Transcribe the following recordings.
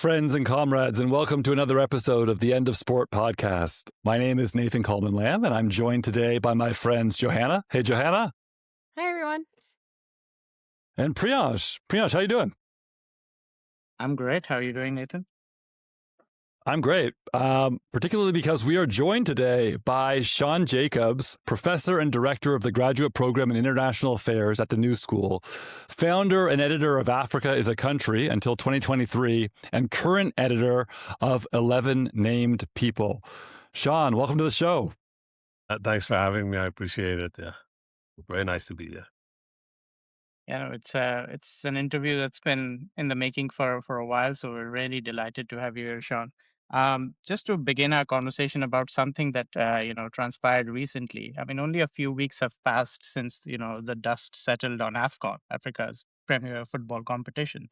friends and comrades, and welcome to another episode of the End of Sport podcast. My name is Nathan Kalman-Lamb, and I'm joined today by my friends Johanna. Hey, Johanna. Hi, everyone. And Priyansh. Priyansh, how you doing? I'm great. How are you doing, Nathan? I'm great, particularly because we are joined today by Sean Jacobs, professor and director of the Graduate Program in International Affairs at the New School, founder and editor of Africa is a Country until 2023, and current editor of 11 Named People. Sean, welcome to the show. Thanks for having me. I appreciate it. Yeah, very nice to be here. Yeah, it's an interview that's been in the making for a while, so we're really delighted to have you here, Sean. Just to begin our conversation about something that transpired recently. I mean, only a few weeks have passed since the dust settled on AFCON, Africa's premier football competition,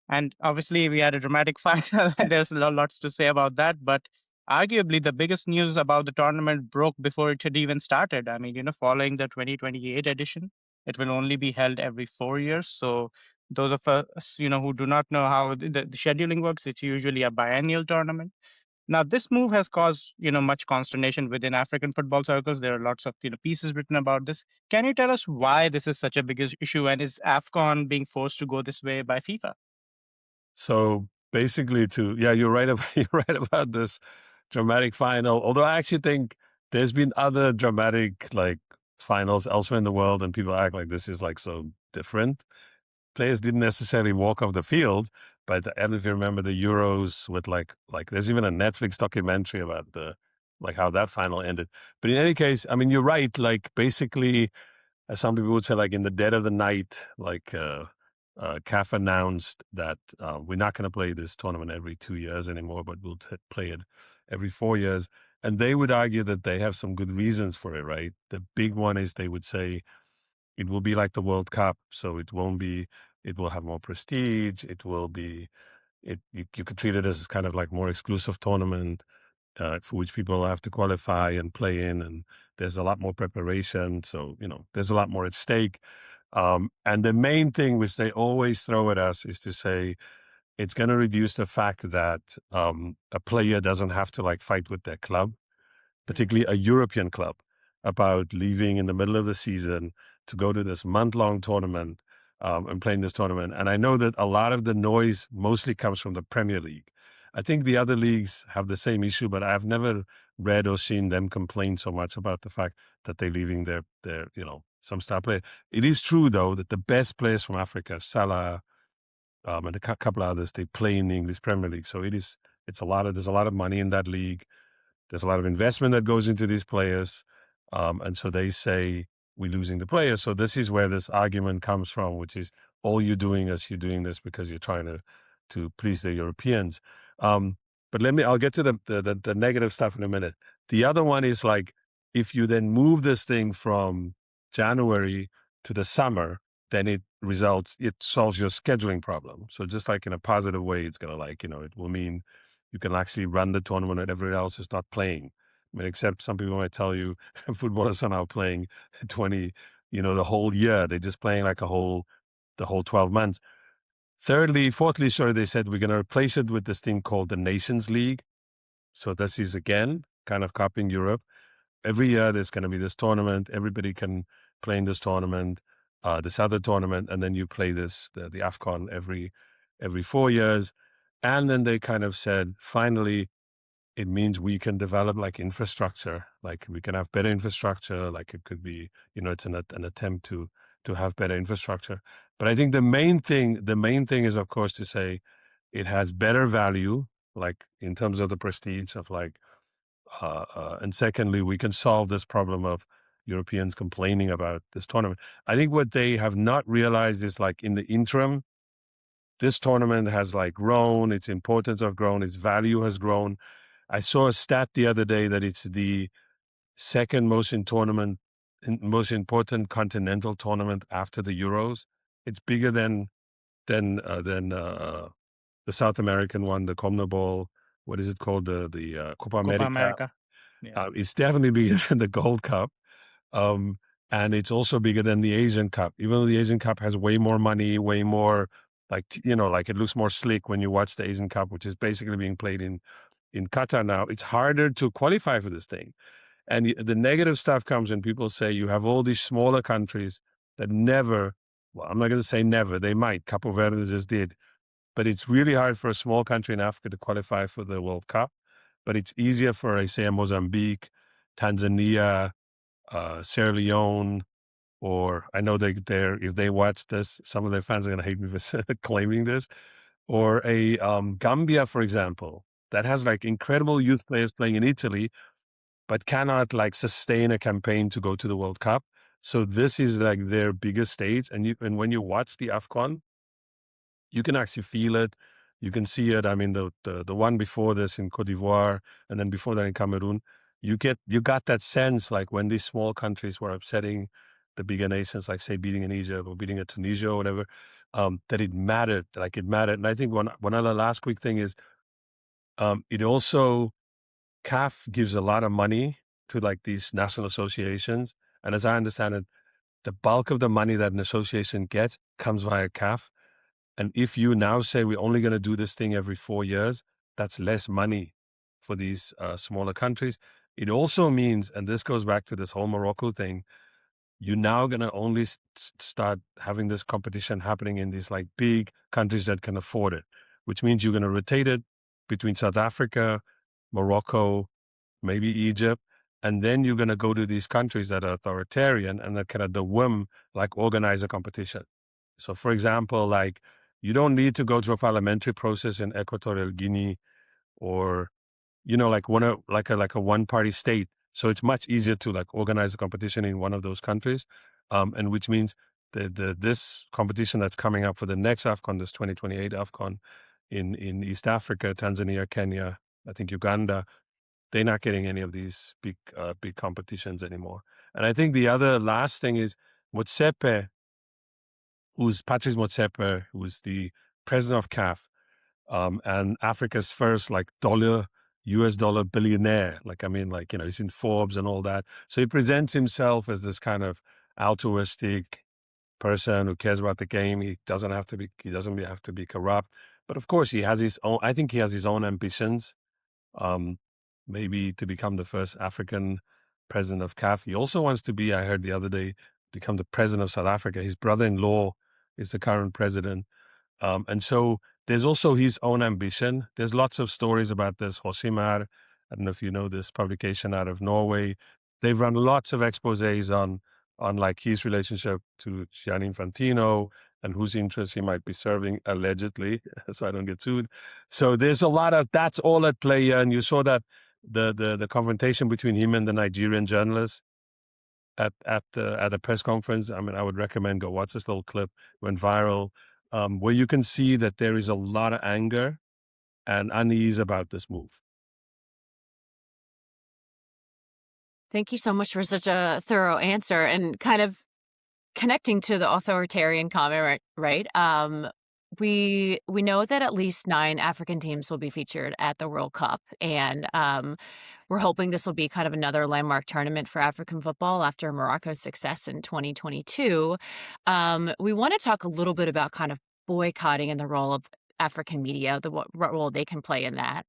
and obviously we had a dramatic final. And there's lots to say about that, but arguably the biggest news about the tournament broke before it had even started. I mean, following the 2028 edition, it will only be held every 4 years. So those of us, who do not know how the scheduling works, it's usually a biennial tournament. Now, this move has caused, much consternation within African football circles. There are lots of, pieces written about this. Can you tell us why this is such a big issue, and is AFCON being forced to go this way by FIFA? So basically, you're right about this dramatic final. Although I actually think there's been other dramatic finals elsewhere in the world, and people act like this is so different. Players didn't necessarily walk off the field, but I don't know if you remember the Euros with like there's even a Netflix documentary about how that final ended. But in any case, I mean, you're right. Basically, as some people would say, in the dead of the night, CAF announced that we're not going to play this tournament every 2 years anymore, but we'll play it every 4 years. And they would argue that they have some good reasons for it, right? The big one is they would say it will be like the World Cup, so it will have more prestige. It will be, you could treat it as kind of more exclusive tournament for which people have to qualify and play in, and there's a lot more preparation. So, there's a lot more at stake. And the main thing which they always throw at us is to say it's going to reduce the fact that a player doesn't have to fight with their club, particularly a European club, about leaving in the middle of the season to go to this month-long tournament and playing this tournament. And I know that a lot of the noise mostly comes from the Premier League. I think the other leagues have the same issue, but I've never read or seen them complain so much about the fact that they're leaving their some star player. It is true, though, that the best players from Africa, Salah, and a couple of others, they play in the English Premier League. So there's a lot of money in that league. There's a lot of investment that goes into these players. And so they say we're losing the players. So this is where this argument comes from, which is all you're doing is you're doing this because you're trying to please the Europeans. But I'll get to the negative stuff in a minute. The other one is if you then move this thing from January to the summer, then it solves your scheduling problem. So just in a positive way, it's going to it will mean you can actually run the tournament and everyone else is not playing. I mean, except some people might tell you footballers are now playing the whole year. They're just playing the whole 12 months. Fourthly, they said we're going to replace it with this thing called the Nations League. So this is, again, kind of copying Europe. Every year there's going to be this tournament. Everybody can play in this tournament, this other tournament, and then you play the AFCON every 4 years. And then they kind of said, finally, it means we can develop infrastructure, we can have better infrastructure, it could be, it's an attempt to have better infrastructure. But I think the main thing is, of course, to say it has better value, in terms of the prestige of and secondly, we can solve this problem of Europeans complaining about this tournament. I think what they have not realized is in the interim, this tournament has grown, its importance has grown, its value has grown. I saw a stat the other day that it's the second most important continental tournament after the Euros. It's bigger than the South American one, the CONMEBOL. What is it called? The Copa America. Yeah. It's definitely bigger than the Gold Cup. And it's also bigger than the Asian Cup, even though the Asian Cup has way more money, way more like like it looks more slick when you watch the Asian Cup, which is basically being played in Qatar now. It's harder to qualify for this thing. And the negative stuff comes when people say you have all these smaller countries that never, well, I'm not going to say never, they might. Capo Verde just did. But it's really hard for a small country in Africa to qualify for the World Cup. But it's easier for, say, a Mozambique, Tanzania, Sierra Leone, or I know they're if they watch this, some of their fans are going to hate me for claiming this, or a Gambia, for example, that has like incredible youth players playing in Italy, but cannot like sustain a campaign to go to the World Cup. So this is like their biggest stage. And when you watch the AFCON, you can actually feel it. You can see it. I mean, the one before this in Cote d'Ivoire, and then before that in Cameroon, you got that sense like when these small countries were upsetting the bigger nations, like say beating in Egypt or beating a Tunisia or whatever, that it mattered. Like it mattered. And I think one other last quick thing is, it also CAF gives a lot of money to like these national associations, and as I understand it, the bulk of the money that an association gets comes via CAF. And if you now say we're only going to do this thing every 4 years, that's less money for these smaller countries. It also means, and this goes back to this whole Morocco thing, you're now going to only start having this competition happening in these like big countries that can afford it, which means you're going to rotate it between South Africa, Morocco, maybe Egypt, and then you're going to go to these countries that are authoritarian and that can at the whim like organize a competition. So for example, like you don't need to go through a parliamentary process in Equatorial Guinea or, like a one-party state. So it's much easier to like organize a competition in one of those countries. And which means this competition that's coming up for the next AFCON, this 2028 AFCON in East Africa, Tanzania, Kenya, I think Uganda, they're not getting any of these big competitions anymore. And I think the other last thing is Motsepe, who's Patrice Motsepe, who's the president of CAF, and Africa's first like US dollar billionaire. Like, I mean, like, he's in Forbes and all that. So he presents himself as this kind of altruistic person who cares about the game. He doesn't have to be corrupt. But of course he has his own, I think he has his own ambitions. Maybe to become the first African president of CAF. He also wants to be, I heard the other day, become the president of South Africa. His brother-in-law is the current president. And so there's also his own ambition. There's lots of stories about this. Josimar, I don't know if you know this publication out of Norway. They've run lots of exposés on like his relationship to Gianni Infantino and whose interests he might be serving allegedly, so I don't get sued. So there's a lot of, that's all at play here. And you saw that the confrontation between him and the Nigerian journalist at a press conference. I mean, I would recommend go watch this little clip. Went viral, where you can see that there is a lot of anger and unease about this move. Thank you so much for such a thorough answer and kind of connecting to the authoritarian comment, right? We know that at least 9 African teams will be featured at the World Cup, and we're hoping this will be kind of another landmark tournament for African football after Morocco's success in 2022. We want to talk a little bit about kind of boycotting and the role of African media, what role they can play in that.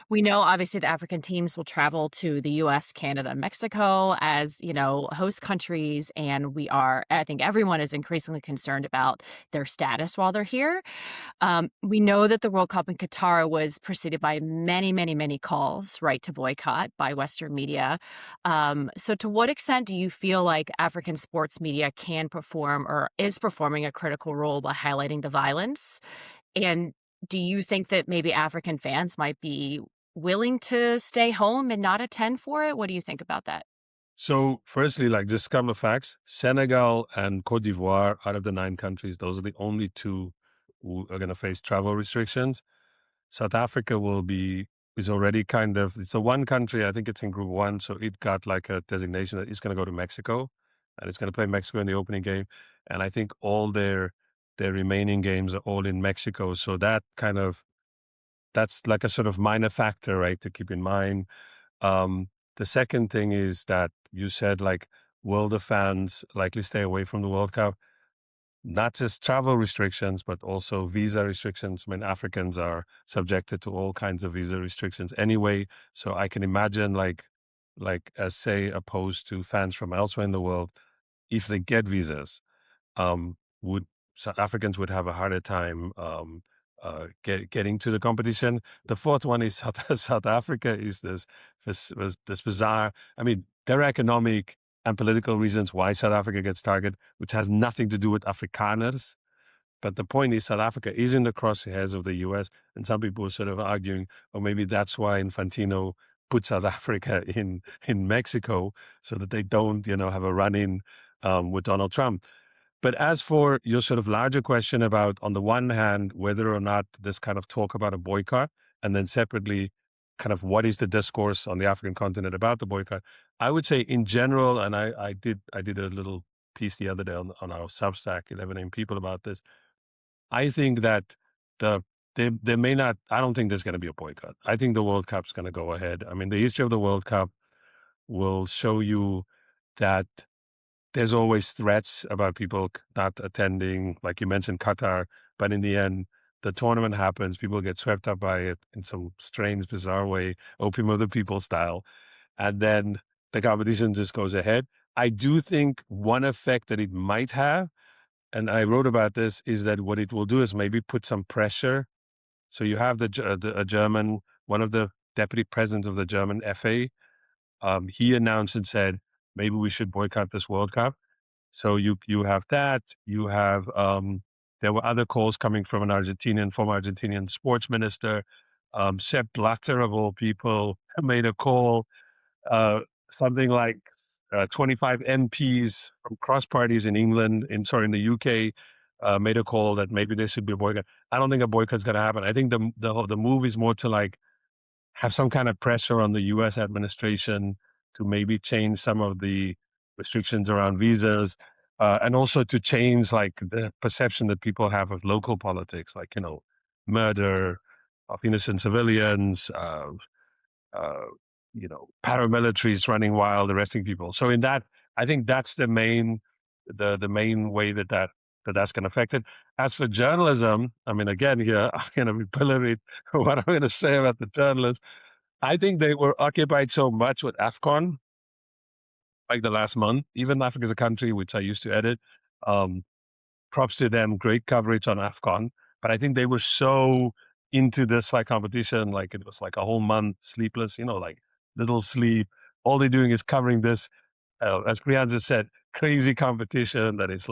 We know, obviously, the African teams will travel to the U.S., Canada, and Mexico as, host countries, and I think everyone is increasingly concerned about their status while they're here. We know that the World Cup in Qatar was preceded by many, many, many calls, right, to boycott by Western media. So to what extent do you feel like African sports media can perform or is performing a critical role by highlighting the violence? And do you think that maybe African fans might be willing to stay home and not attend for it? What do you think about that? So firstly, like just a couple of facts, Senegal and Cote d'Ivoire, out of the 9 countries, those are the only 2 who are going to face travel restrictions. South Africa is already kind of, it's the one country, I think it's in group 1. So it got like a designation that it's going to go to Mexico and it's going to play Mexico in the opening game. And I think all their remaining games are all in Mexico. So that's like a sort of minor factor, right, to keep in mind. The second thing is that you said, like, will the fans likely stay away from the World Cup? not just travel restrictions, but also visa restrictions. I mean, Africans are subjected to all kinds of visa restrictions anyway. So I can imagine as say, opposed to fans from elsewhere in the world, if they get visas, would South Africans would have a harder time getting to the competition. The fourth one is South Africa is this bizarre. I mean, there are economic and political reasons why South Africa gets targeted, which has nothing to do with Afrikaners. But the point is, South Africa is in the crosshairs of the US, and some people are sort of arguing, or maybe that's why Infantino put South Africa in Mexico so that they don't, have a run-in with Donald Trump. But as for your sort of larger question about, on the one hand, whether or not this kind of talk about a boycott, and then separately, kind of what is the discourse on the African continent about the boycott, I would say in general, and I did a little piece the other day on our Substack, 11 People, about this. I think that there may not, I don't think there's going to be a boycott. I think the World Cup's going to go ahead. I mean, the history of the World Cup will show you that there's always threats about people not attending, like you mentioned Qatar, but in the end, the tournament happens, people get swept up by it in some strange, bizarre way, opium of the people style, and then the competition just goes ahead. I do think one effect that it might have, and I wrote about this, is that what it will do is maybe put some pressure. So you have a German, one of the deputy presidents of the German FA, he announced and said, maybe we should boycott this World Cup. So you have that. You have there were other calls coming from an former Argentinian sports minister. Sepp Blatter, of all people, made a call. Something like 25 MPs from cross parties in the UK, made a call that maybe there should be a boycott. I don't think a boycott's going to happen. I think the move is more to have some kind of pressure on the U.S. administration to maybe change some of the restrictions around visas, and also to change the perception that people have of local politics, murder of innocent civilians, paramilitaries running wild, arresting people. So in that, I think that's the main way that's going to affect it. As for journalism, I mean, again, here I'm going to be pilloried what I'm going to say about the journalists. I think they were occupied so much with AFCON, the last month. Even Africa is a country which I used to edit. Props to them, great coverage on AFCON. But I think they were so into this competition, it was a whole month sleepless, little sleep. All they're doing is covering this, as Priyansh just said, crazy competition that is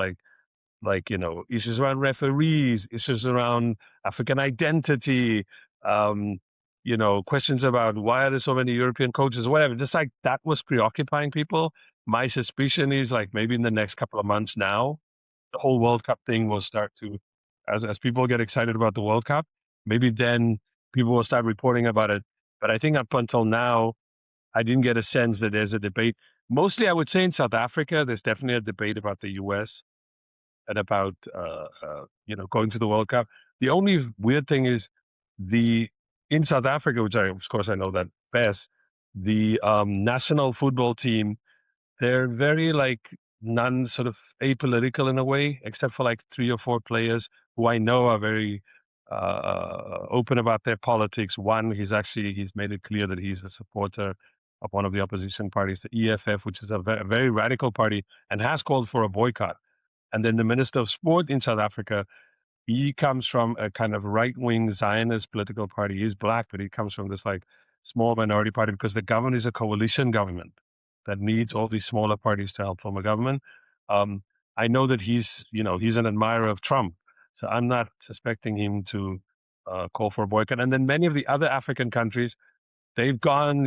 issues around referees, issues around African identity, questions about why are there so many European coaches, whatever. Just that was preoccupying people. My suspicion is maybe in the next couple of months now, the whole World Cup thing will start to, as people get excited about the World Cup, maybe then people will start reporting about it. But I think up until now, I didn't get a sense that there's a debate. Mostly, I would say in South Africa, there's definitely a debate about the US and about going to the World Cup. The only weird thing is in South Africa, which of course I know that best, the national football team, they're very non sort of apolitical in a way, except for 3 or 4 players who I know are very open about their politics. One, he's made it clear that he's a supporter of one of the opposition parties, the EFF, which is a very radical party, and has called for a boycott. And then the Minister of Sport in South Africa, he comes from a kind of right-wing Zionist political party. He's black, but he comes from this small minority party because the government is a coalition government that needs all these smaller parties to help form a government. I know that he's an admirer of Trump, so I'm not suspecting him to call for a boycott. And then many of the other African countries, they've gone,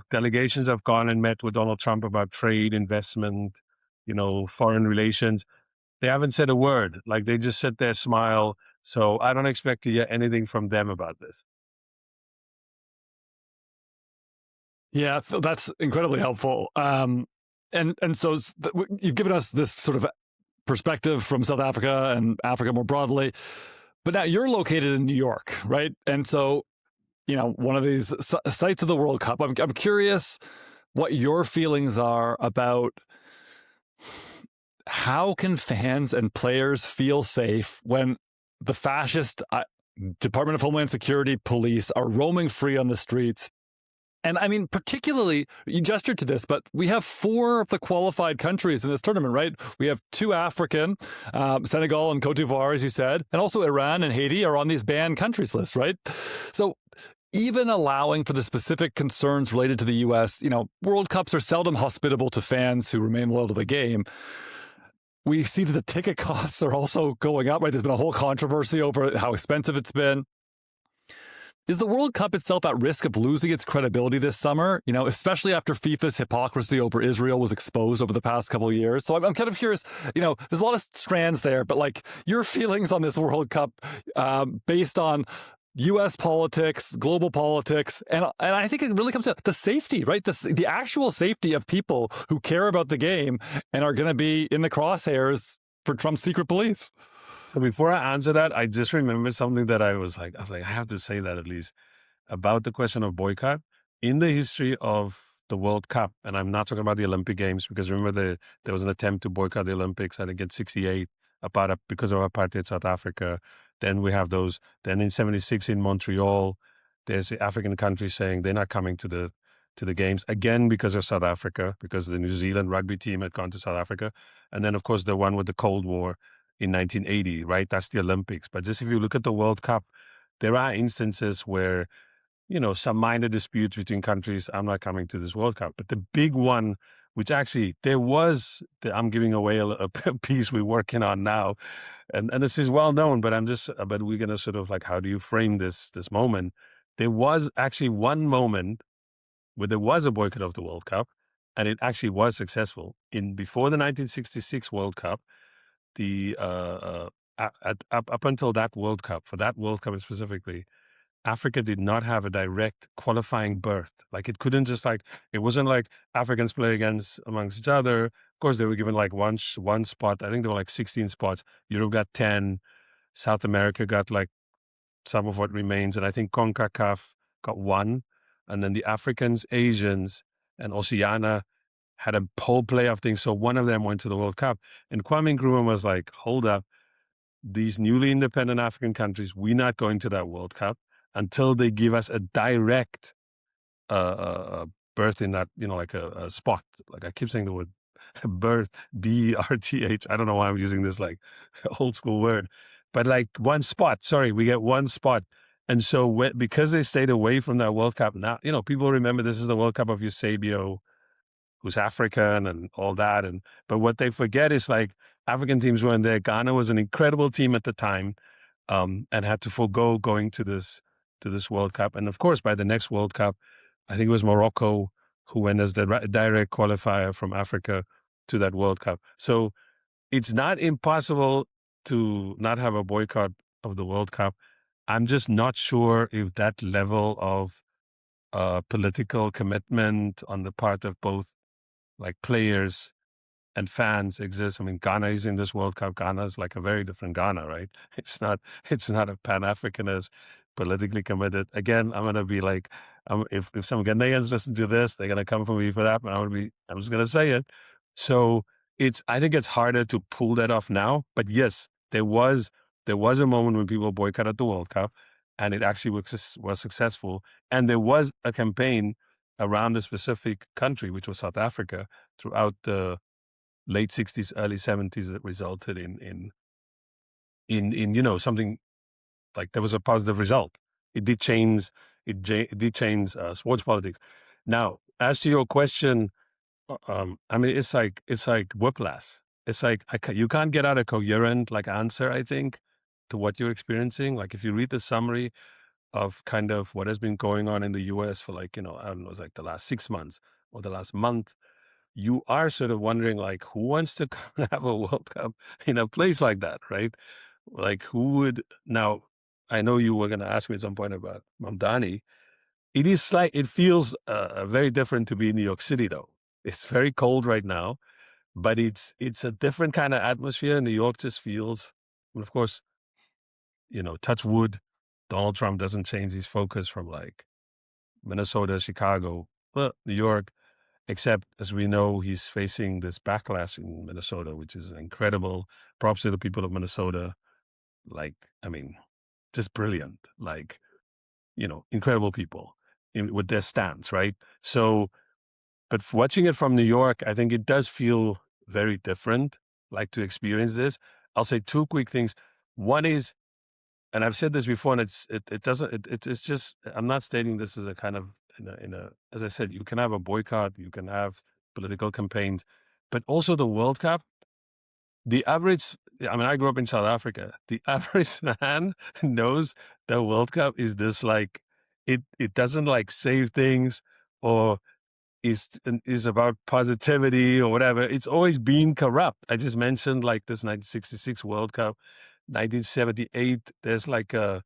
delegations have gone and met with Donald Trump about trade, investment, foreign relations. They haven't said a word. They just sit there, smile. So I don't expect to hear anything from them about this. Yeah, that's incredibly helpful. And so you've given us this sort of perspective from South Africa and Africa more broadly, but now you're located in New York, right? And so, one of these sites of the World Cup. I'm curious what your feelings are about how can fans and players feel safe when the fascist Department of Homeland Security police are roaming free on the streets? And I mean, particularly, you gestured to this, but we have 4 of the qualified countries in this tournament, right? We have 2 African, Senegal and Cote d'Ivoire, as you said, and also Iran and Haiti are on these banned countries lists, right? So even allowing for the specific concerns related to the U.S., World Cups are seldom hospitable to fans who remain loyal to the game. We see that the ticket costs are also going up, right? There's been a whole controversy over how expensive it's been. Is the World Cup itself at risk of losing its credibility this summer? Especially after FIFA's hypocrisy over Israel was exposed over the past couple of years. So I'm kind of curious, there's a lot of strands there, but like your feelings on this World Cup based on U.S. politics, global politics, and I think it really comes to the safety, right? The actual safety of people who care about the game and are going to be in the crosshairs for Trump's secret police. So before I answer that, I just remembered something that I was like, I have to say that at least about the question of boycott. In the history of the World Cup, and I'm not talking about the Olympic Games, because remember there was an attempt to boycott the Olympics, I think in 1968, because of apartheid South Africa. Then we have those. Then in 1976 in Montreal, there's the African countries saying they're not coming to the games, again because of South Africa, because the New Zealand rugby team had gone to South Africa. And then, of course, the one with the Cold War in 1980, right? That's the Olympics. But just if you look at the World Cup, there are instances where, some minor disputes between countries, I'm not coming to this World Cup. But the big one, which actually I'm giving away a piece we're working on now. And this is well known, but we're going to sort of like, how do you frame this moment? There was actually one moment where there was a boycott of the World Cup, and it actually was successful. Before the 1966 World Cup, up until that World Cup, for that World Cup specifically, Africa did not have a direct qualifying berth. Like it couldn't just it wasn't like Africans play amongst each other. Of course, they were given like one spot. I think there were like 16 spots. Europe got 10. South America got like some of what remains. And I think CONCACAF got 1. And then the Africans, Asians, and Oceania had a whole playoff thing. So one of them went to the World Cup. And Kwame Nkrumah was like, hold up, these newly independent African countries, we're not going to that World Cup until they give us a direct berth in that, like a spot. Like I keep saying the word berth, BRTH. I don't know why I'm using this like old school word, but like one spot. Sorry, we get one spot. And so because they stayed away from that World Cup, now, people remember this is the World Cup of Eusebio, who's African and all that. But what they forget is like African teams weren't there. Ghana was an incredible team at the time and had to forego going to this World Cup. And of course, by the next World Cup, I think it was Morocco who went as the direct qualifier from Africa to that World Cup. So it's not impossible to not have a boycott of the World Cup. I'm just not sure if that level of political commitment on the part of both like players and fans exists. I mean, Ghana is in this World Cup. Ghana is like a very different Ghana, right? It's not a Pan-Africanist, politically committed. Again, I'm going to be like, if some Ghanaians listen to this, they're going to come for me for that, but I'm just going to say it. So I think it's harder to pull that off now. But yes, there was a moment when people boycotted the World Cup and it actually was successful. And there was a campaign around a specific country, which was South Africa, throughout the late 60s, early 70s that resulted in something like there was a positive result. It did change sports politics. Now, as to your question, I mean, it's like whiplash. It's like you can't get out a coherent answer, I think, to what you're experiencing. Like if you read the summary of kind of what has been going on in the U.S. for I don't know, it's like the last 6 months or the last month, you are sort of wondering who wants to come and have a World Cup in a place like that, right? Like who would now? I know you were going to ask me at some point about Mamdani. It feels very different to be in New York City, though. It's very cold right now, but it's a different kind of atmosphere. New York just feels, and of course, touch wood, Donald Trump doesn't change his focus from Minnesota, Chicago, New York. except as we know, he's facing this backlash in Minnesota, which is incredible. Props to the people of Minnesota. Like, I mean, just brilliant. Like, incredible people with their stance, right? So, but watching it from New York, I think it does feel very different, like to experience this. I'll say two quick things. One is, and I've said this before, and it's just, I'm not stating this as a kind of, as I said, you can have a boycott, you can have political campaigns, but also the World Cup, the average, I grew up in South Africa. The average man knows the World Cup is this like, it doesn't like save things or is about positivity or whatever. It's always been corrupt. I just mentioned like this 1966 World Cup, 1978. There's like in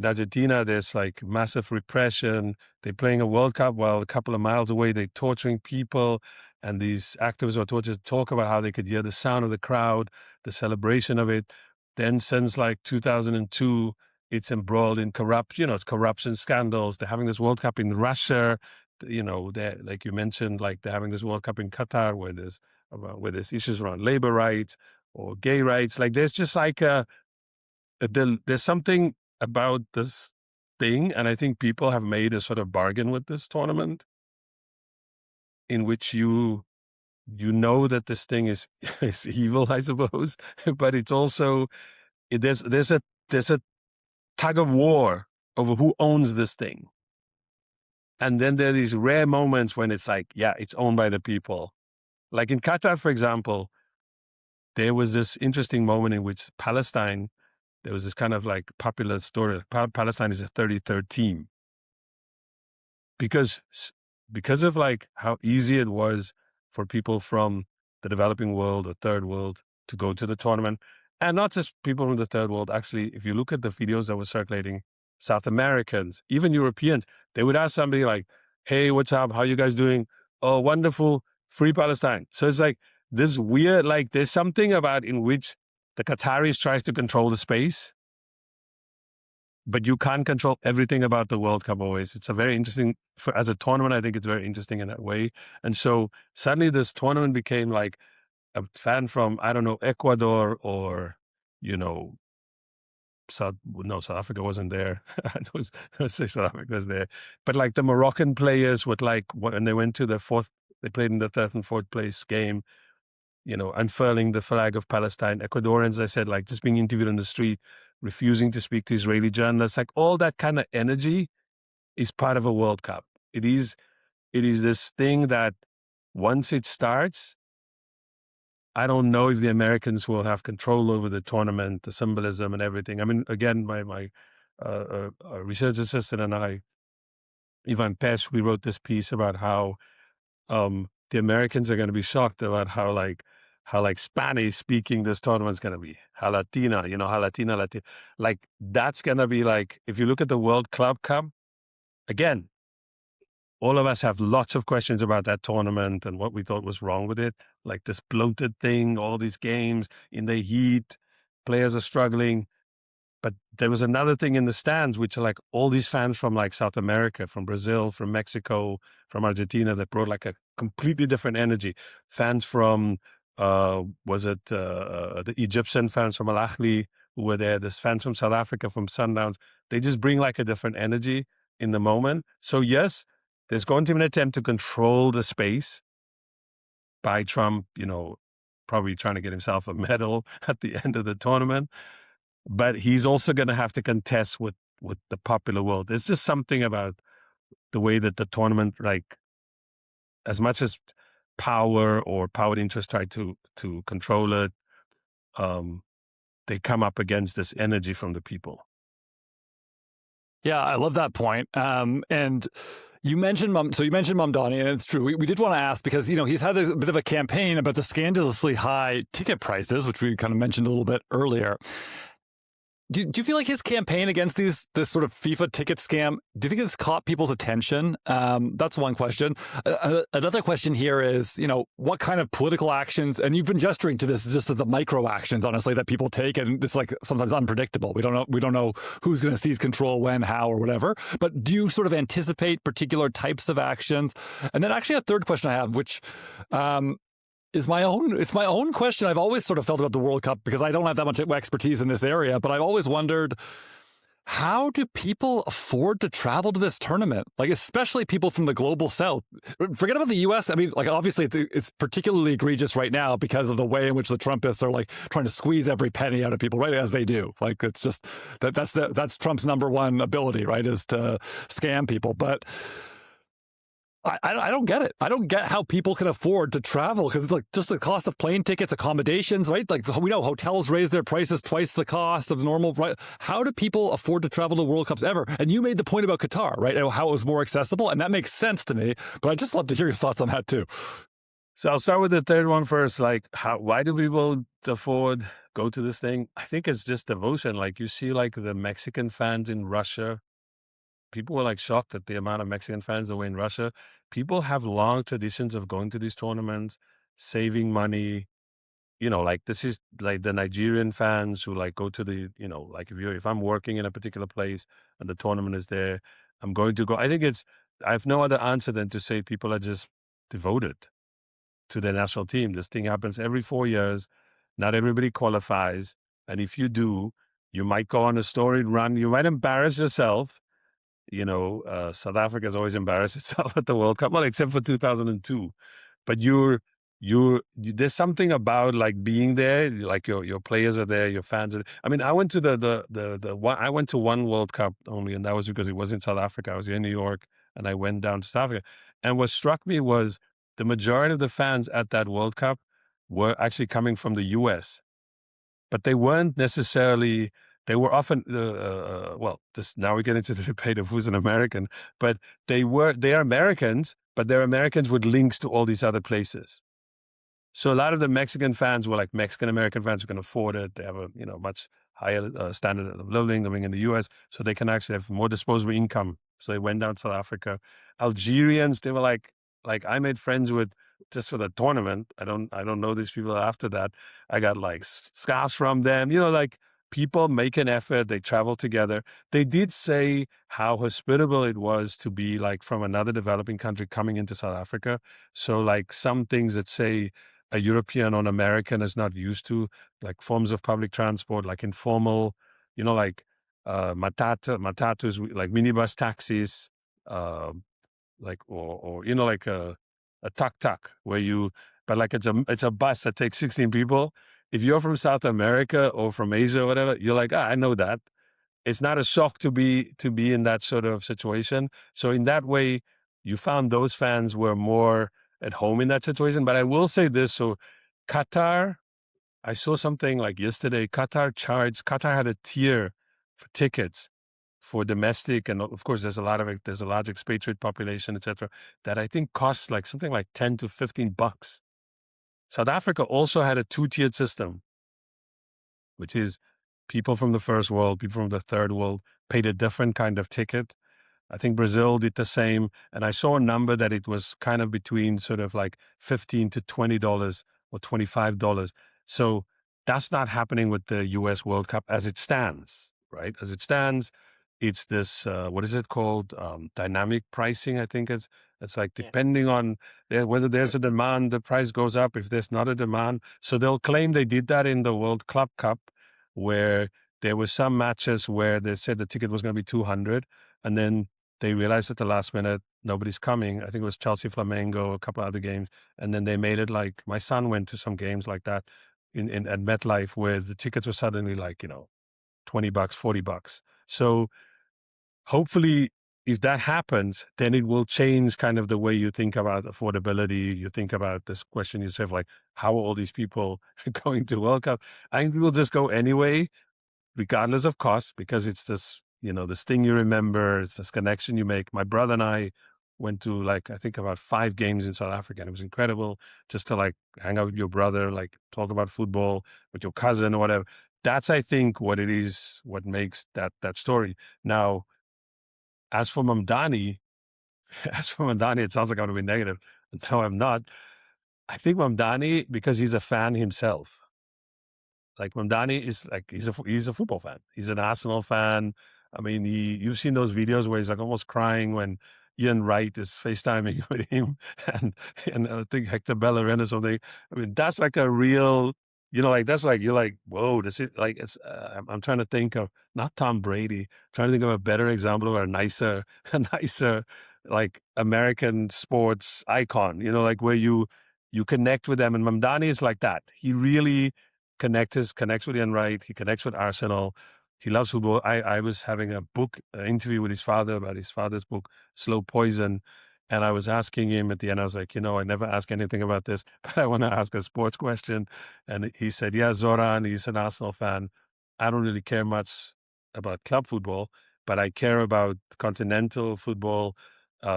Argentina, there's like massive repression. They're playing a World Cup while a couple of miles away, they're torturing people. And these activists or torturers talk about how they could hear the sound of the crowd, the celebration of it. Then since like 2002, it's embroiled in it's corruption scandals. They're having this World Cup in Russia. They're, like you mentioned, like they're having this World Cup in Qatar where there's issues around labor rights or gay rights. Like there's just like there's something about this thing, and I think people have made a sort of bargain with this tournament in which you know that this thing is evil, I suppose, but it's also there's a tug of war over who owns this thing. And then there are these rare moments when it's like, yeah, it's owned by the people. Like in Qatar, for example, there was this interesting moment in which Palestine, there was this kind of like popular story. Palestine is the 33rd team. Because of like how easy it was for people from the developing world or third world to go to the tournament. And not just people from the third world. Actually, if you look at the videos that were circulating, South Americans, even Europeans, they would ask somebody like, hey, what's up? How you guys doing? Oh, wonderful. Free Palestine. So it's like this weird, like there's something about in which the Qataris tries to control the space, but you can't control everything about the World Cup always. It's a very interesting, as a tournament, I think it's very interesting in that way. And so suddenly this tournament became like a fan from, I don't know, Ecuador or, South Africa wasn't there. I say South Africa was there. But like the Moroccan players would like, when they went to they played in the third and fourth place game, unfurling the flag of Palestine. Ecuadorians, I said, like just being interviewed on the street, refusing to speak to Israeli journalists, like all that kind of energy is part of a World Cup. It is this thing that once it starts, I don't know if the Americans will have control over the tournament, the symbolism and everything. I mean, again, my research assistant and I, Ivan Pesh, we wrote this piece about how the Americans are going to be shocked about how Spanish speaking this tournament is going to be. How Latina, how Latina. Like that's going to be like, if you look at the World Club Cup, again, all of us have lots of questions about that tournament and what we thought was wrong with it. Like this bloated thing, all these games in the heat, players are struggling. But there was another thing in the stands, which are like all these fans from like South America, from Brazil, from Mexico, from Argentina, that brought like a completely different energy. Fans from, the Egyptian fans from Al Ahly who were there. There's fans from South Africa, from Sundowns. They just bring like a different energy in the moment. So yes, there's going to be an attempt to control the space by Trump, probably trying to get himself a medal at the end of the tournament. But he's also going to have to contest with the popular world. There's just something about the way that the tournament, like, as much as power or power interests try to control it, they come up against this energy from the people. Yeah, I love that point. And you mentioned Mamdani, and it's true. We did want to ask because, he's had a bit of a campaign about the scandalously high ticket prices, which we kind of mentioned a little bit earlier. Do you feel like his campaign against this sort of FIFA ticket scam, do you think it's caught people's attention? That's one question. Another question here is, what kind of political actions, and you've been gesturing to this, just the micro actions, honestly, that people take, and it's like sometimes unpredictable. We don't know who's going to seize control when, how, or whatever. But do you sort of anticipate particular types of actions? And then actually a third question I have, which it's my own question. I've always sort of felt about the World Cup because I don't have that much expertise in this area, but I've always wondered, how do people afford to travel to this tournament? Like, especially people from the global south. Forget about the US. I mean, like, obviously it's particularly egregious right now because of the way in which the Trumpists are like trying to squeeze every penny out of people, right? As they do. Like, it's just that's Trump's number one ability, right? Is to scam people. But I don't get it. I don't get how people can afford to travel because it's like just the cost of plane tickets, accommodations, right? Like, we know hotels raise their prices twice the cost of normal. Right? How do people afford to travel to World Cups ever? And you made the point about Qatar, right? How it was more accessible, and that makes sense to me. But I'd just love to hear your thoughts on that too. So I'll start with the third one first. Like, why do people afford go to this thing? I think it's just devotion. Like, you see, like the Mexican fans in Russia. People were like shocked at the amount of Mexican fans that were in Russia. People have long traditions of going to these tournaments, saving money. Like, this is like the Nigerian fans who like go to the, like if I'm working in a particular place and the tournament is there, I'm going to go. I have no other answer than to say people are just devoted to their national team. This thing happens every 4 years. Not everybody qualifies. And if you do, you might go on a storied run. You might embarrass yourself. South Africa has always embarrassed itself at the World Cup, well, except for 2002. But there's something about like being there, like your players are there, your fans are. I mean, I went to I went to one World Cup only, and that was because it was in South Africa. I was in New York, and I went down to South Africa. And what struck me was the majority of the fans at that World Cup were actually coming from the U.S., but they weren't necessarily. They were often, now we get into the debate of who's an American, but they are Americans, but they're Americans with links to all these other places. So a lot of the Mexican fans were like Mexican-American fans who can afford it. They have a, much higher standard of living in the U.S., so they can actually have more disposable income. So they went down to South Africa. Algerians, they were like I made friends with just for the tournament. I don't know these people after that. I got like scarves from them, like, people make an effort. They travel together. They did say how hospitable it was to be like from another developing country coming into South Africa. So like some things that say a European or an American is not used to, like forms of public transport, like informal, like matatus, like minibus taxis, like or like a tuk-tuk but like it's a bus that takes 16 people. If you're from South America or from Asia or whatever, you're like, I know that. It's not a shock to be in that sort of situation. So in that way, you found those fans were more at home in that situation. But I will say this. So Qatar, I saw something like yesterday, Qatar had a tier for tickets for domestic. And of course, there's a large expatriate population, etc., that I think costs like something like 10 to 15 bucks. South Africa also had a 2-tiered system, which is people from the first world, people from the third world paid a different kind of ticket. I think Brazil did the same. And I saw a number that it was kind of between sort of like $15 to $20 or $25. So that's not happening with the US World Cup as it stands, right? As it stands, it's this, what is it called? Dynamic pricing, I think it's like depending on whether there's a demand, the price goes up. If there's not a demand. So they'll claim they did that in the World Club Cup, where there were some matches where they said the ticket was going to be $200. And then they realized at the last minute, nobody's coming. I think it was Chelsea Flamengo, a couple of other games. And then they made it like, my son went to some games like that at MetLife, where the tickets were suddenly like, $20, $40. So hopefully, if that happens, then it will change kind of the way you think about affordability. You think about this question yourself, like, how are all these people going to World Cup? I think we will just go anyway, regardless of cost, because it's this, this thing you remember. It's this connection you make. My brother and I went to I think about 5 games in South Africa, and it was incredible just to hang out with your brother, talk about football with your cousin or whatever. that's, I think, what it is, what makes that story. Now, as for Mamdani, it sounds like I'm going to be negative. No, I'm not. I think Mamdani, because he's a fan himself. Like Mamdani is like he's a football fan. He's an Arsenal fan. I mean, you've seen those videos where he's like almost crying when Ian Wright is FaceTiming with him, and I think Hector Bellerin or something. I mean, that's like a real, like that's like you're like, whoa, this is like it's. I'm trying to think of not Tom Brady. Trying to think of a better example of a nicer, like American sports icon. Like where you connect with them, and Mamdani is like that. He really connects with Ian Wright. He connects with Arsenal. He loves football. I was having an interview with his father about his father's book, Slow Poison. And I was asking him at the end, I was like, I never ask anything about this, but I want to ask a sports question. And he said, yeah, Zoran, he's an Arsenal fan. I don't really care much about club football, but I care about continental football.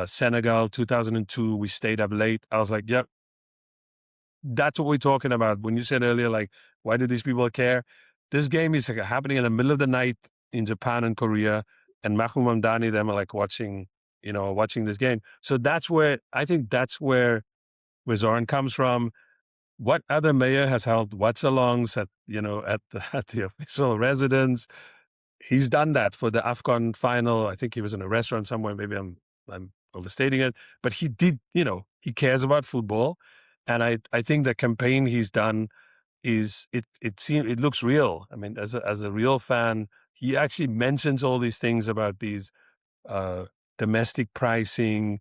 Senegal, 2002, we stayed up late. I was like, yep, that's what we're talking about. When you said earlier, like, why do these people care? This game is like happening in the middle of the night in Japan and Korea, and Mahmoud Mamdani, them are like watching this game. So I think that's where Zoran comes from. What other mayor has held watch-alongs at at the official residence? He's done that for the AFCON final. I think he was in a restaurant somewhere. Maybe I'm overstating it, but he did. He cares about football, and I think the campaign he's done it looks real. I mean, as a real fan, he actually mentions all these things about these domestic pricing,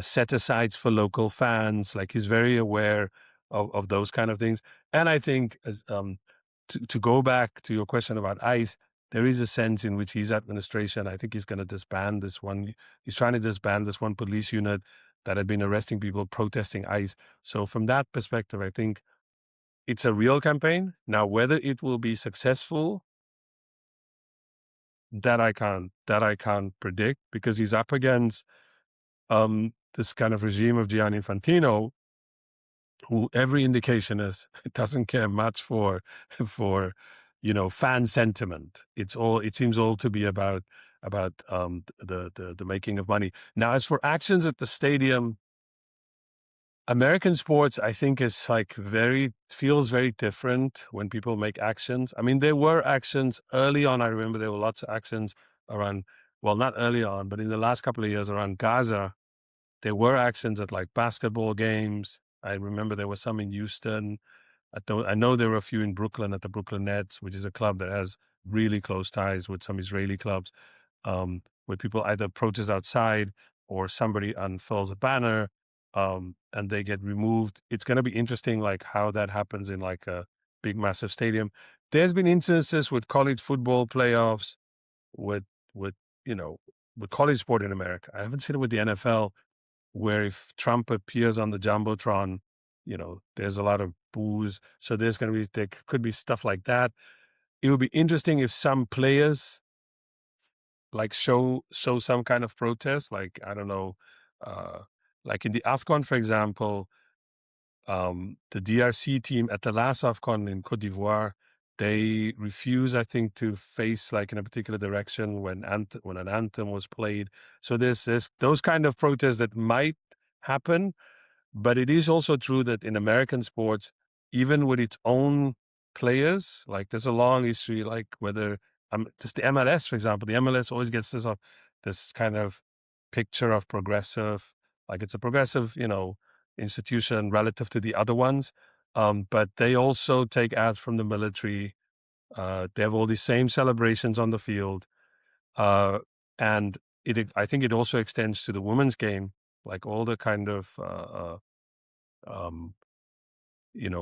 set asides for local fans. Like he's very aware of those kind of things. And I think to go back to your question about ICE, there is a sense in which his administration, I think he's going to disband this one. He's trying to disband this one police unit that had been arresting people protesting ICE. So from that perspective, I think it's a real campaign. Now, whether it will be successful, that I can't predict, because he's up against this kind of regime of Gianni Infantino, who every indication is it doesn't care much for fan sentiment. It seems all to be about the making of money. Now, as for actions at the stadium, American sports, I think, is like feels very different when people make actions. I mean, there were actions early on. I remember there were lots of actions around, well, not early on, but in the last couple of years around Gaza. There were actions at like basketball games. I remember there were some in Houston. I know there were a few in Brooklyn at the Brooklyn Nets, which is a club that has really close ties with some Israeli clubs, where people either protest outside or somebody unfurls a banner, and they get removed. It's going to be interesting, like how that happens in like a big, massive stadium. There's been instances with college football playoffs, with with with college sport in America. I haven't seen it with the NFL, where if Trump appears on the Jumbotron, there's a lot of boos. So there could be stuff like that. It would be interesting if some players like show some kind of protest, like, I don't know, like in the AFCON, for example, the DRC team at the last AFCON in Cote d'Ivoire, they refuse, I think, to face like in a particular direction when an anthem was played. So there's those kind of protests that might happen. But it is also true that in American sports, even with its own players, like there's a long history, like whether just the MLS, for example, the MLS always gets this kind of picture of progressive, like it's a progressive, institution relative to the other ones. But they also take ads from the military. They have all these same celebrations on the field. And I think it also extends to the women's game, like all the kind of,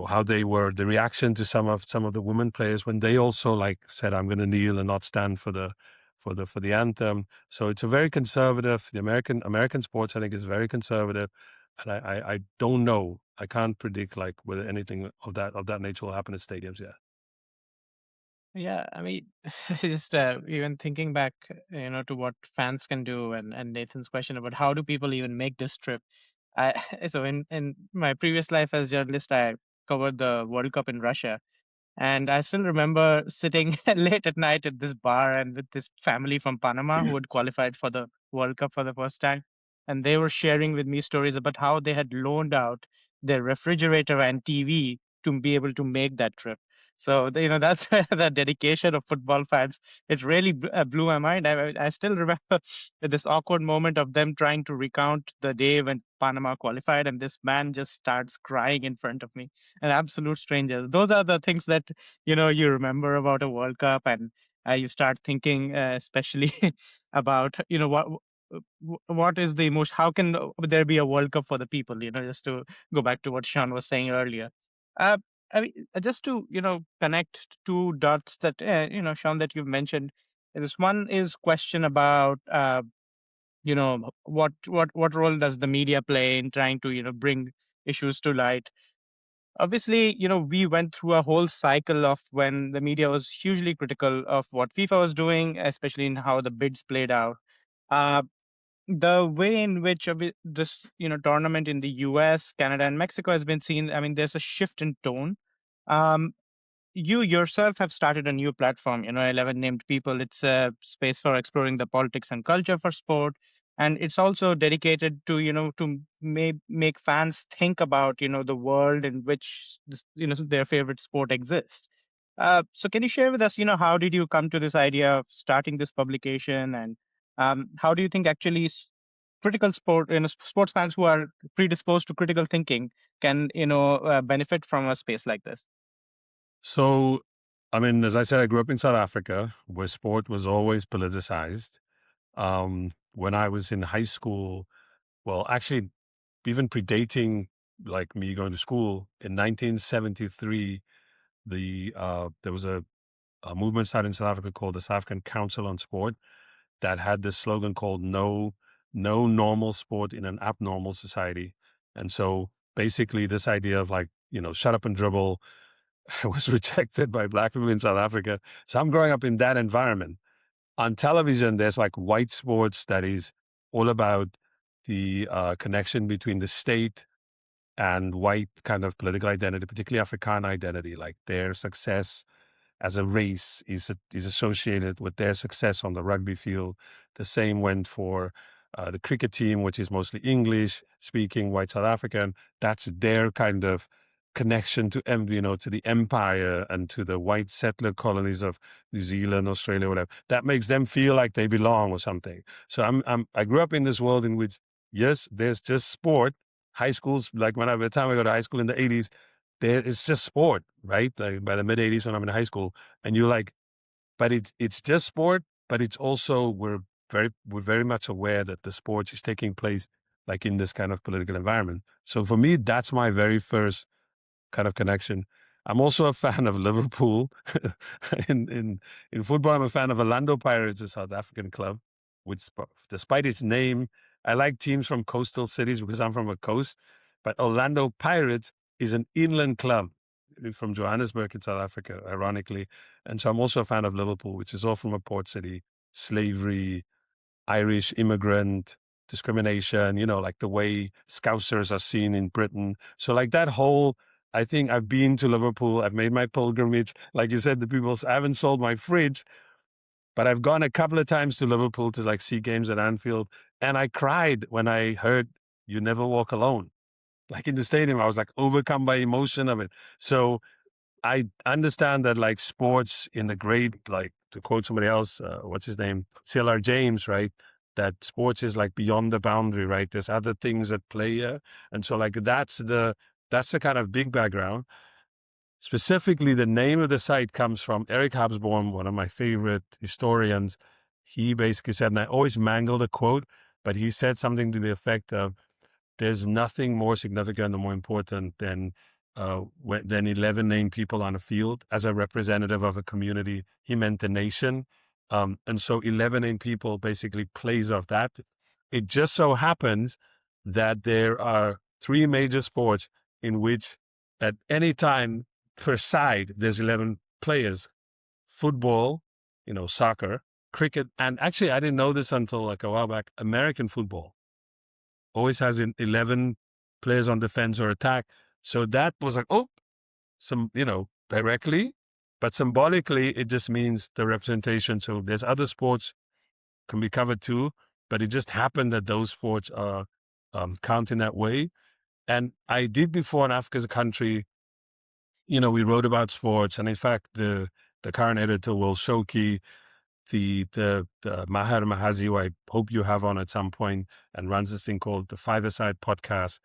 how they were, the reaction to some of the women players when they also like said, I'm going to kneel and not stand for the anthem. So it's a very conservative, the American sports, I think, is very conservative. And I don't know, I can't predict like whether anything of that nature will happen at stadiums yet. Yeah, I mean, just even thinking back, to what fans can do, and Nathan's question about how do people even make this trip. I so in my previous life as journalist, I covered the World Cup in Russia, And I still remember sitting late at night at this bar and with this family from Panama who had qualified for the World Cup for the first time. And they were sharing with me stories about how they had loaned out their refrigerator and TV to be able to make that trip. So, that's the dedication of football fans. It really blew my mind. I still remember this awkward moment of them trying to recount the day when Panama qualified, and this man just starts crying in front of me, an absolute stranger. Those are the things that you remember about a World Cup, and you start thinking, especially about what is the emotion. How can there be a World Cup for the people? Just to go back to what Sean was saying earlier. Uh, I mean, just to connect two dots that Sean, that you've mentioned. This one is question about what role does the media play in trying to bring issues to light. Obviously, we went through a whole cycle of when the media was hugely critical of what FIFA was doing, especially in how the bids played out. Uh, the way in which this tournament in the US, Canada, and Mexico has been seen, I mean, there's a shift in tone. Um, you yourself have started a new platform, 11 named people. It's a space for exploring the politics and culture for sport, and it's also dedicated to make fans think about the world in which their favorite sport exists. So can you share with us, how did you come to this idea of starting this publication, and how do you think actually critical sports fans who are predisposed to critical thinking can benefit from a space like this? So, I mean, as I said, I grew up in South Africa, where sport was always politicized. When I was in high school, well, actually, even predating like me going to school in 1973, there was a movement started in South Africa called the South African Council on Sport that had this slogan called "No normal sport in an abnormal society." And so, basically, this idea of like shut up and dribble was rejected by Black people in South Africa. So I'm growing up in that environment. On television, there's like white sports that is all about the connection between the state and white kind of political identity, particularly African identity, like their success as a race is associated with their success on the rugby field. The same went for the cricket team, which is mostly English speaking white South African. That's their kind of connection to to the empire and to the white settler colonies of New Zealand, Australia, whatever. That makes them feel like they belong or something. So I grew up in this world in which, yes, there's just sport. High schools, like by the time I go to high school in the 80s, it's just sport, right? Like by the mid 80s when I'm in high school, and you're like, but it's just sport, but it's also we're very much aware that the sport is taking place like in this kind of political environment. So for me, that's my very first kind of connection. I'm also a fan of Liverpool. In football, I'm a fan of Orlando Pirates, a South African club, which, despite its name, I like teams from coastal cities because I'm from a coast. But Orlando Pirates is an inland club from Johannesburg in South Africa, ironically. And so I'm also a fan of Liverpool, which is all from a port city, slavery, Irish immigrant discrimination, like the way Scousers are seen in Britain. So like that whole, I think I've been to Liverpool. I've made my pilgrimage. Like you said, I haven't sold my fridge, but I've gone a couple of times to Liverpool to like see games at Anfield. And I cried when I heard "You Never Walk Alone." Like in the stadium, I was like overcome by emotion of it. So I understand that like sports in the great, like to quote somebody else, what's his name? CLR James, right? That sports is like beyond the boundary, right? There's other things at play here. And so like that's the kind of big background. Specifically, the name of the site comes from Eric Hobsbawm, one of my favorite historians. He basically said, and I always mangle the quote, but he said something to the effect of, there's nothing more significant or more important than 11 named people on a field as a representative of a community. He meant the nation. And so 11 named people basically plays off that. It just so happens that there are three major sports in which at any time per side, there's 11 players. Football, soccer, cricket, and actually I didn't know this until like a while back, American football always has 11 players on defense or attack. So that was like, directly But symbolically, it just means the representation. So there's other sports can be covered too, but it just happened that those sports are count in that way. And I did before in Africa as a country, we wrote about sports. And in fact, the current editor, Will Shoki, the Maher Mahazi, who I hope you have on at some point, and runs this thing called the Five-A-Side podcast.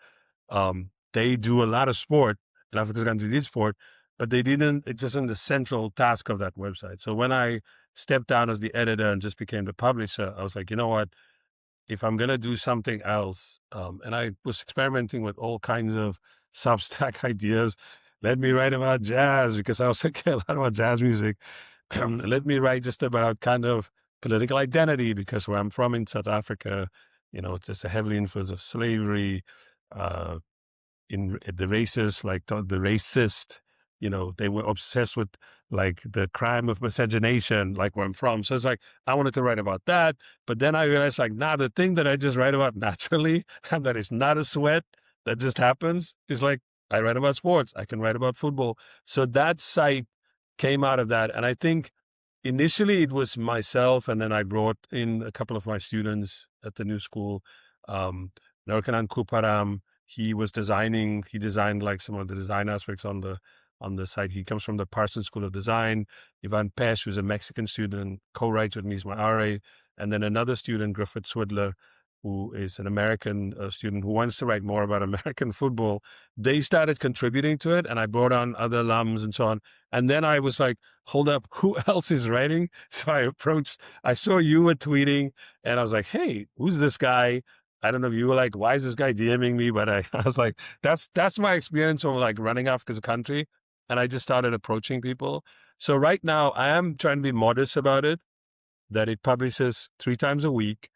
They do a lot of sport, and Africa's country did sport, but it wasn't the central task of that website. So when I stepped down as the editor and just became the publisher, I was like, you know what? If I'm going to do something else, and I was experimenting with all kinds of Substack ideas. Let me write about jazz, because I also care a lot about jazz music. Let me write just about kind of political identity, because where I'm from in South Africa, it's just a heavily influence of slavery, in the racists, like the racist, they were obsessed with like the crime of miscegenation, like where I'm from. So it's like, I wanted to write about that. But then I realized like, the thing that I just write about naturally, and that is not a sweat that just happens, is like, I write about sports. I can write about football. So that site came out of that. And I think initially it was myself, and then I brought in a couple of my students at the new school, Narkanan Kuparam. He designed like some of the design aspects on the site. He comes from the Parsons School of Design. Ivan Pesh, who's a Mexican student, co-writes with me, is my RA. And then another student, Griffith Swidler, who is an American student who wants to write more about American football. They started contributing to it, and I brought on other alums and so on. And then I was like, hold up, who else is writing? So I saw you were tweeting, and I was like, hey, who's this guy? I don't know if you were like, why is this guy DMing me? But I was like, that's my experience from like running Africa's a country. And I just started approaching people. So right now I am trying to be modest about it, that it publishes 3 times a week,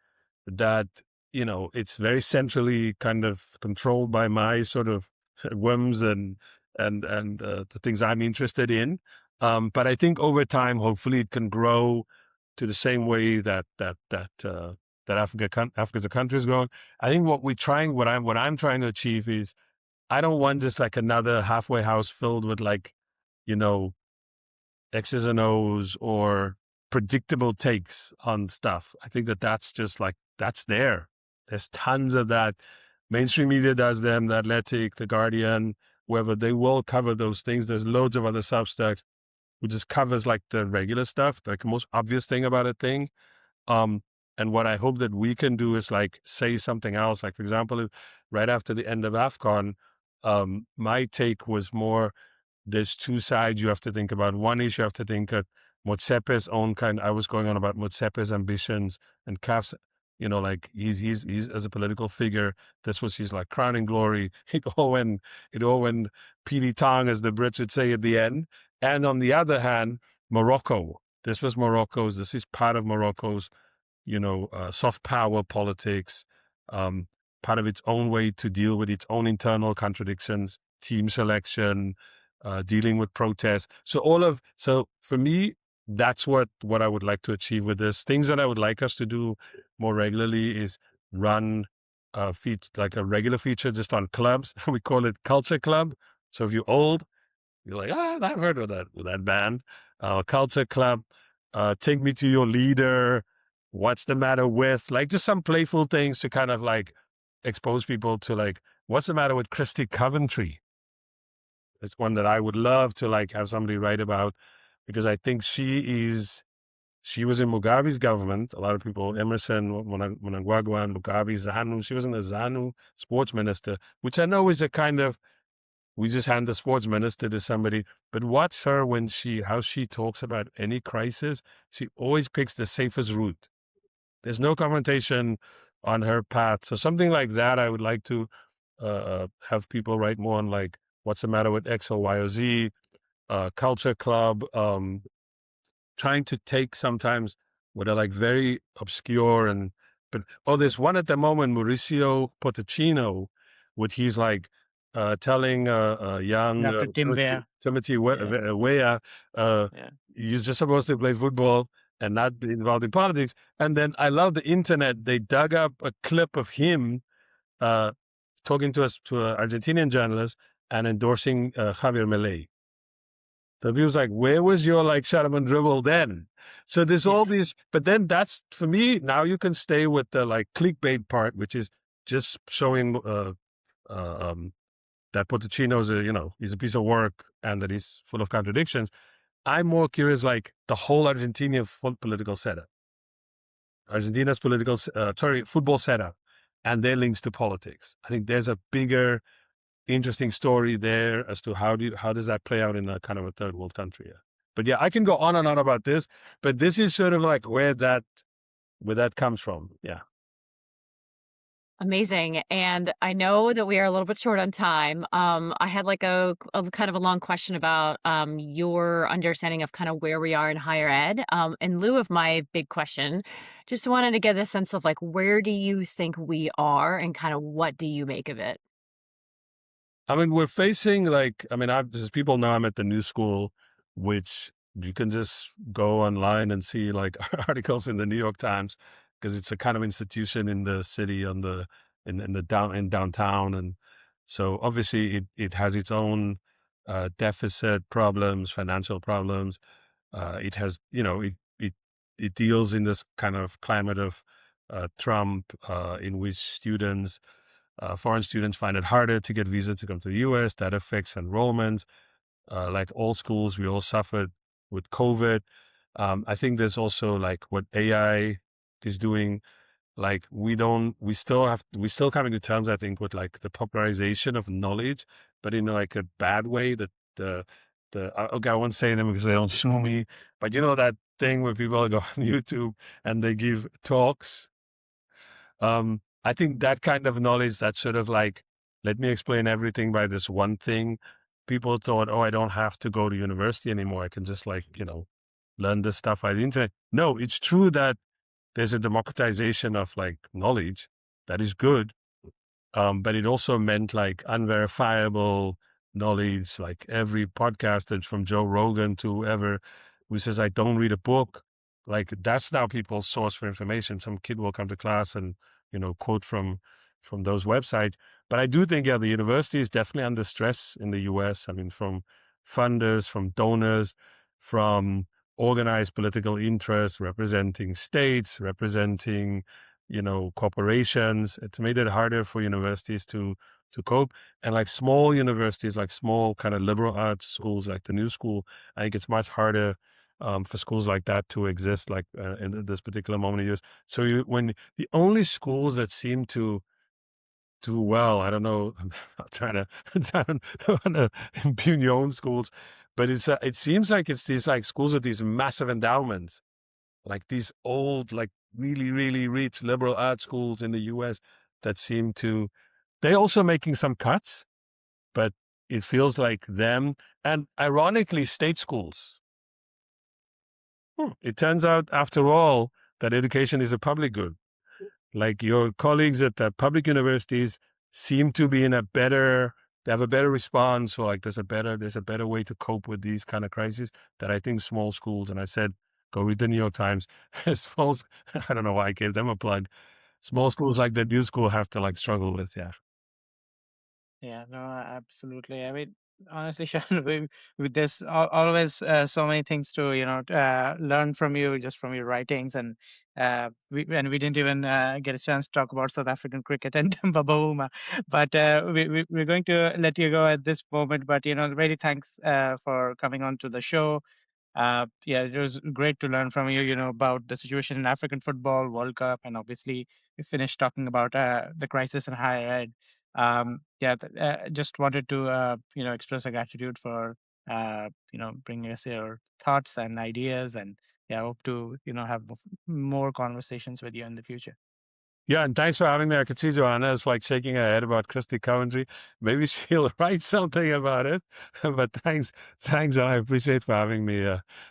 that, it's very centrally kind of controlled by my sort of whims and the things I'm interested in. But I think over time, hopefully it can grow to the same way that Africa's a country is growing. I think what I'm trying to achieve is, I don't want just like another halfway house filled with like, X's and O's or predictable takes on stuff. I think that's just like, that's there. There's tons of that. Mainstream media does them, The Athletic, The Guardian, whoever, they will cover those things. There's loads of other Substacks who just covers like the regular stuff, like the most obvious thing about a thing. And what I hope that we can do is like say something else. Like, for example, right after the end of AFCON, my take was more, there's 2 sides you have to think about. One is you have to think of Motsepe's own kind. I was going on about Motsepe's ambitions and CAF's, like he's as a political figure, this was his like crowning glory. It all went Pili Tang, as the Brits would say at the end. And on the other hand, Morocco. This is part of Morocco's, soft power politics, part of its own way to deal with its own internal contradictions, team selection, dealing with protests. So for me, that's what I would like to achieve with this. Things that I would like us to do more regularly is run like a regular feature just on clubs. We call it Culture Club. So if you're old, you're like, I've heard of that band. Culture Club, take me to your leader. What's the matter with? Like just some playful things to kind of like expose people to like, what's the matter with Christy Coventry? It's one that I would love to like have somebody write about, because I think she was in Mugabe's government. A lot of people, Emerson, Mnangagwa, Mugabe, ZANU. She was in the ZANU sports minister, which I know is a kind of, we just hand the sports minister to somebody. But watch her how she talks about any crisis. She always picks the safest route. There's no confrontation on her path. So something like that, I would like to have people write more on, like, what's the matter with X or Y or Z, Culture Club, trying to take sometimes what are like very obscure there's one at the moment, Mauricio Potocino, which he's like telling a young Dr. Tim Weah. Timothy Weah, he's just supposed to play football and not be involved in politics. And then I love the internet. They dug up a clip of him talking to an Argentinian journalist and endorsing Javier Milei. So he was like, where was your like shut up and dribble then? So there's all these, but then that's for me, now you can stay with the like clickbait part, which is just showing that Pochettino's he's a piece of work and that he's full of contradictions. I'm more curious, like the whole Argentinian political setup, Argentina's football setup, and their links to politics. I think there's a bigger, interesting story there as to how does that play out in a kind of a third world country. Yeah. But yeah, I can go on and on about this, but this is sort of like where that comes from. Yeah. Amazing. And I know that we are a little bit short on time. I had like a kind of a long question about your understanding of kind of where we are in higher ed. In lieu of my big question, just wanted to get a sense of like, where do you think we are and kind of what do you make of it? I mean, we're facing as people know, I'm at the New School, which you can just go online and see like articles in the New York Times because it's a kind of institution in the city in downtown, and so obviously it has its own deficit problems, financial problems. It has it deals in this kind of climate of Trump, in which foreign students find it harder to get visas to come to the U.S. That affects enrollment. Like all schools, we all suffered with COVID. I think there's also like what AI is doing. Like we still coming to terms, I think, with like the popularization of knowledge, but in like a bad way. That okay, I won't say them because they don't sue me. But you know that thing where people go on YouTube and they give talks. I think that kind of knowledge, that sort of like, let me explain everything by this one thing. People thought, oh, I don't have to go to university anymore. I can just like, learn this stuff by the internet. No, it's true that there's a democratization of like knowledge that is good. But it also meant like unverifiable knowledge, like every podcaster from Joe Rogan to whoever who says, I don't read a book. Like that's now people's source for information. Some kid will come to class and, quote from those websites. But I do think, the university is definitely under stress in the US. I mean, from funders, from donors, from organized political interests, representing states, representing corporations. It's made it harder for universities to cope. And like small universities, like small kind of liberal arts schools, like the New School, I think it's much harder for schools like that to exist, like in this particular moment of years. So when the only schools that seem to do well, I don't know, I'm not trying to impugn your own schools, but it seems like it's these like schools with these massive endowments, like these old, like really, really rich liberal arts schools in the US that seem to, they're also making some cuts, but it feels like them. And ironically, state schools. It turns out, after all, that education is a public good. Like your colleagues at the public universities seem to be they have a better response, or like there's a better way to cope with these kind of crises that I think small schools, and I said, go read the New York Times, I don't know why I gave them a plug. Small schools like the New School have to like struggle with, yeah. Yeah, no, absolutely. I mean, honestly, Sean, there's always so many things to learn from you, just from your writings, and we didn't even get a chance to talk about South African cricket and Babauma, but we're going to let you go at this moment. But really, thanks for coming on to the show. Yeah, it was great to learn from you, about the situation in African football, World Cup, and obviously we finished talking about the crisis in higher ed. Just wanted to, express a gratitude for, bringing us your thoughts and ideas, and yeah, hope to, have more conversations with you in the future. Yeah, and thanks for having me. I could see Johanna is like shaking her head about Christy Coventry. Maybe she'll write something about it. But thanks, and I appreciate for having me.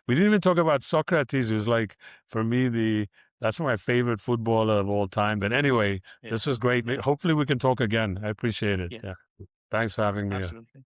We didn't even talk about Socrates, who's like, for me, that's my favorite footballer of all time. But anyway, This was great. Hopefully we can talk again. I appreciate it. Yes. Yeah. Thanks for having me. Absolutely.